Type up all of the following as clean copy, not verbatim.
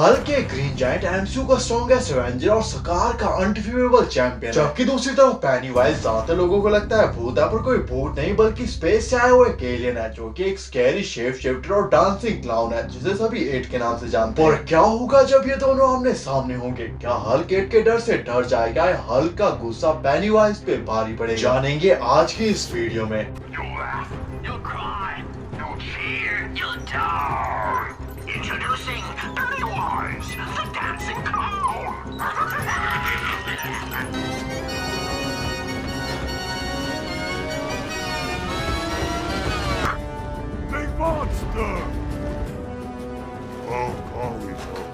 Hulk के green giant MCU का strongest Avenger और सकार का अनडिफीटेबल चैंपियन, जबकि दूसरी तरफ पेनीवाइज ज्यादातर लोगों को लगता है भूत है, पर कोई भूत नहीं बल्कि स्पेस से आया हुआ एक एलियन है जो कि एक स्कैरी शेप शिफ्टर और डांसिंग क्लाउन है जिसे सभी एट के नाम से जानते हैं। और क्या होगा जब ये दोनों आमने सामने होंगे? क्या हल्क एट के डर से डर जाएगा या हल्क का गुस्सा पेनीवाइज पे भारी पड़ेगा? जानेंगे आज की इस वीडियो में। Introducing Pennywise, the dancing clown! Big monster! Oh, always hope.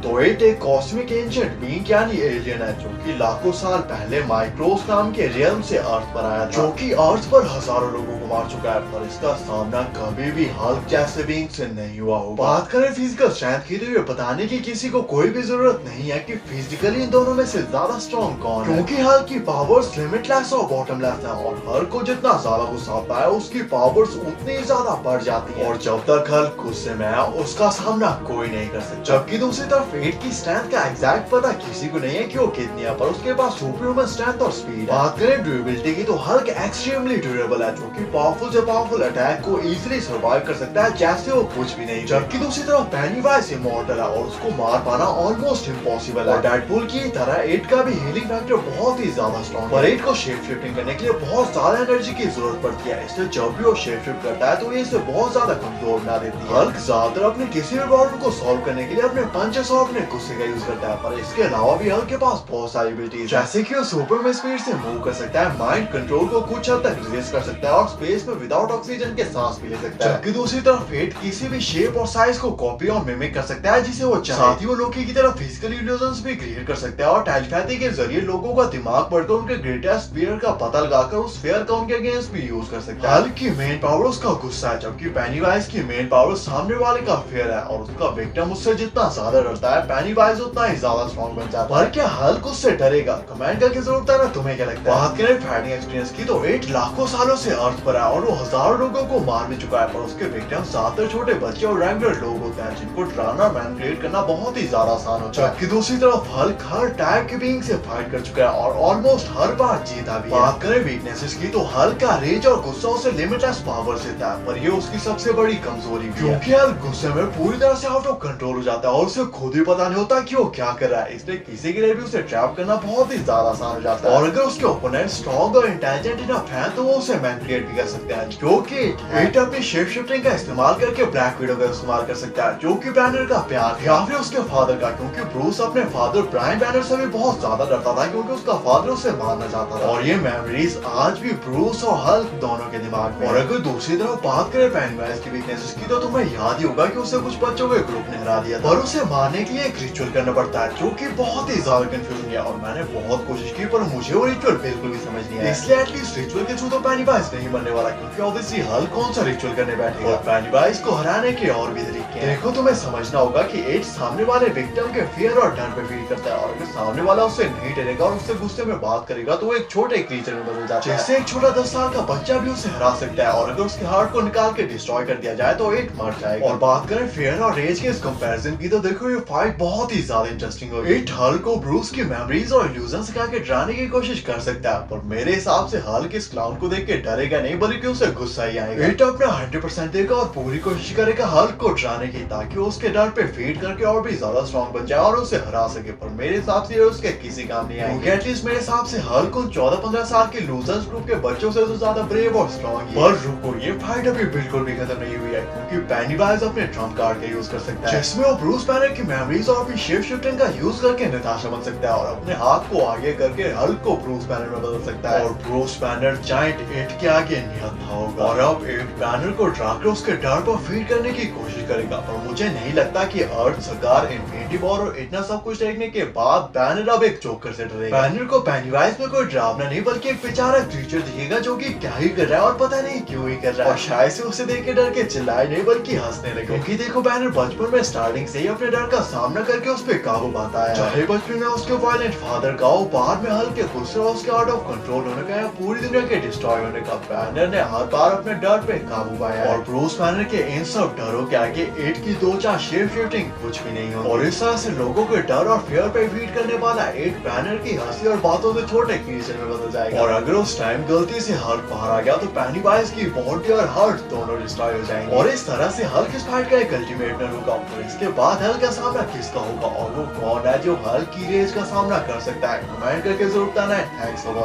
तो एक कॉस्मिक एंशिएंट बीइंग यानी एलियन है जो कि लाखों साल पहले माइक्रोस नाम के रियल्म से अर्थ पर आया था, जो कि अर्थ पर हजारों लोगों को मार चुका है, पर इसका सामना कभी भी हल्क जैसे बीइंग से नहीं हुआ होगा। बात करें फिजिकल स्ट्रेंथ की तो ये बताने की किसी को कोई भी जरूरत नहीं है कि फिजिकली इन दोनों में से ज्यादा स्ट्रॉन्ग कौन है, क्योंकि हल्क की पावर्स लिमिटलेस और बॉटमलेस है और हल्क को जितना ज्यादा गुस्सा आता है उसकी पावर्स उतनी ज्यादा बढ़ जाती है, और जब तक हल्क गुस्से में है उसका सामना कोई नहीं कर सकता। जबकि दूसरी तरफ फेट की स्ट्रेंथ का एग्जैक्ट पता किसी को नहीं है कि वो कितनी है, पर उसके पास सुपर ह्यूमन स्ट्रेंथ और स्पीड है। बात करें ड्यूरेबिलिटी की तो हल्क एक्सट्रीमली ड्यूरेबल है, जो कि पावरफुल से पावरफुल अटैक को इजीली सर्वाइव कर सकता है जैसे वो कुछ भी नहीं। जबकि दूसरी तरफ पेनीवाइज इमॉर्टल है और उसको मार पाना ऑलमोस्ट इम्पॉसिबल है। डेडपूल की तरह एट का भी हीलिंग फैक्टर बहुत ही ज्यादा स्ट्रॉन्ग है, पर एट को शेप शिफ्टिंग करने के लिए बहुत ज्यादा एनर्जी की जरूरत पड़ती है, इसलिए जब भी वो शेप शिफ्ट करता है तो ये इसे बहुत ज्यादा कमजोर बना देती है। हल्क ज्यादातर अपने किसी भी प्रॉब्लम को सॉल्व करने के लिए अपने पंचेस और अपने गुस्से का यूज करता है, पर इसके अलावा भी हल्क के पास बहुत सारी एबिलिटीज जैसे कि वो सुपर में स्पीड से मूव कर सकता है, माइंड कंट्रोल को कुछ हद तक रेजिस्ट कर सकता है और स्पेस में विदाउट ऑक्सीजन के सांस भी ले सकता है। जबकि दूसरी तरफ फेट किसी भी शेप और साइज को कॉपी और मिमिक कर सकता है जिसे वो चाहे। साथ ही वो लोकी की तरह फिजिकल इल्यूजन्स भी क्रिएट कर सकता है और टेलीपैथी के जरिए लोगों का दिमाग पढ़कर उनके ग्रेटेस्ट फियर का पता लगाकर उस फियर का उनके अगेंस्ट भी यूज कर सकता है। हल्क की मेन पावर उसका गुस्सा है, जबकि पेनीवाइज की मेन पावर सामने वाले का फियर है, और उसका विक्टिम उससे जितना ज्यादा डरता है पेनीवाइज उतना ही ज्यादा स्ट्रॉन्ग बन जाता है। पर क्या हल्क उससे डरेगा? कमेंट करके जरूर बताना तुम्हें क्या लगता है। बात करें फाइटिंग एक्सपीरियंस की तो एट लाखों सालों से अर्थ पर है और वो हजारों लोगों को मार भी चुका है, पर उसके विक्टिम ज्यादातर छोटे बच्चे और रेगुलर लोग होते हैं जिनको डराना और मैनिपुलेट करना बहुत ही ज्यादा आसान होता है। जबकि दूसरी तरफ हल्क हर टाइप के बीइंग से फाइट कर चुका है और ऑलमोस्ट हर बार जीता भी है। बात करें वीकनेसेस की तो हल्क का रेज और गुस्सा उसे लिमिटलेस पावर्स देता है, पर ये उसकी सबसे बड़ी कमजोरी भी है, क्योंकि हल्क गुस्से में पूरी तरह से आउट ऑफ कंट्रोल हो जाता है और उसे खुद ही पता नहीं होता कि वो क्या कर रहा है, इसलिए किसी के लिए भी उसे ट्रैप करना बहुत ही ज्यादा आसान हो जाता है। और अगर उसके ओपोनेंट स्ट्रॉन्ग और इंटेलिजेंट इनफ है तो वो उसे मैनिपुलेट भी कर सकते हैं, क्योंकि एट अपनी शेप शिफ्टिंग का इस्तेमाल करके ब्लैक विडो का इस्तेमाल कर सकता है जो कि बैनर का प्यार है, या फिर उसके फादर का, क्योंकि ब्रूस अपने फादर ब्रायन बैनर से भी बहुत ज्यादा डरता था क्योंकि उसका फादर उसे मारना चाहता था, और ये मेमोरीज आज भी ब्रूस और हल्क दोनों के दिमाग में। और अगर दूसरी तरफ बात करें पेनीवाइज की वीकनेसेस की तो तुम्हें याद ही होगा कि उसे कुछ बच्चों के ग्रुप ने हरा दिया था और उसे मारने के लिए एक रिचुअल करना पड़ता है जो कि बहुत ही ज्यादा कंफ्यूजिंग है, और मैंने बहुत कोशिश की पर मुझे वो रिचुअल बिल्कुल भी समझ नहीं आया, इसलिए एटलीस्ट रिचुअल के थ्रू तो पेनीवाइज नहीं बनने वाला, क्योंकि ऑब्वियसली हल्क कौन सा रिचुअल करने बैठेगा। और पेनीवाइज को हराने के और भी तरीके हैं। देखो तुम्हें समझना होगा कि एट सामने वाले विक्टिम के फियर और डर पे फीड करता है, और अगर सामने वाला उससे नहीं डरेगा और उससे गुस्से में बात करेगा तो वो एक छोटे क्रीचर में बदल जाता है, जैसे एक छोटा 10 साल का बच्चा भी उसे हरा सकता है, और अगर उसके हार्ट को निकाल के डिस्ट्रॉय कर दिया जाए तो एट मर जाएगा। और बात करें फियर और रेज के इस कंपैरिजन की तो देखो ये फाइट बहुत ही ज्यादा इंटरेस्टिंग होगी। एट हल्क को ब्रूस की मेमोरीज और इल्यूजन सिखा के डराने की कोशिश कर सकता है, पर मेरे हिसाब से हल्क इस क्लाउन को देख के डरेगा नहीं बल्कि उसे गुस्सा ही आएगा। एट अपना 100% देगा और पूरी कोशिश करेगा हल्क को डराने की, ताकि वो उसके डर पे फीड करके और भी ज्यादा स्ट्रॉन्ग बन जाए और उसे हरा सके, पर मेरे हिसाब से ये उसके किसी काम नहीं आएगा। एटलीस्ट मेरे हिसाब से हल्क उन 14-15 साल के लूजर्स ग्रुप के बच्चों से तो ज्यादा ब्रेव और स्ट्रॉन्ग है। पर रुको, ये फाइट अभी बिल्कुल भी खत्म नहीं हुई है, क्योंकि पेनीवाइज अपने ट्रम्प कार्ड का यूज कर सकता है, जिसमें वो ब्रूस बैनर की मेमोरीज और अपनी शेप शिफ्टिंग का यूज करके नताशा बन सकता है और अपने हाथ को आगे करके हल्क को ब्रूस बैनर में बदल सकता है, और ब्रूस बैनर जायंट एट के आगे निहत्था होगा, और अब एट बैनर को डराकर उसके डर पर फीड करने की कोशिश करेगा। पर मुझे नहीं लगता कि अर्थ, सकार, इन्फिनिटी वॉर और इतना सब कुछ देखने के बाद बैनर अब एक जोकर से डरेगा। बैनर को पेनीवाइज में कोई डरावना नहीं बल्कि एक बेचारा क्रीचर दिखेगा जो कि क्या ही कर रहा है और पता नहीं क्यों ही कर रहा है, और शायद से उसे देख के डर के चिल्लाए नहीं बल्कि हंसने लगे, क्योंकि देखो बैनर बचपन में स्टार्टिंग से ही अपने डर का सामना करके उस पे काबू पाता है। चाहे बचपन में उसके वायलेंट फादर का हो, बाद में हल्क के गुस्से और उसके आउट ऑफ कंट्रोल होने का या पूरी दुनिया के डिस्ट्रॉय होने का, बैनर ने हर बार अपने डर पे काबू पाया और ब्रूस बैनर के इन सब डरों के आगे एट की 2-4 शेप शिफ्टिंग कुछ भी नहीं हो। और इस तरह से लोगों के डर और फियर पे फीड करने वाला एट बैनर की हंसी और बातों से छोटे क्रिएचर में बदल जाएगा। और अगर उस टाइम गलती से हल्क बाहर आ गया तो पेनीवाइज की बॉडी और हर्ट दोनों डिस्ट्रॉय हो जाएंगे। और इस तरह से हल्क इस फाइट का एक अल्टीमेट नर होगा। और इसके बाद हल्क का सामना किसका होगा और वो कौन है जो हल्क की रेज का सामना कर सकता है, कमेंट करके जरूर बताना है। Thanks for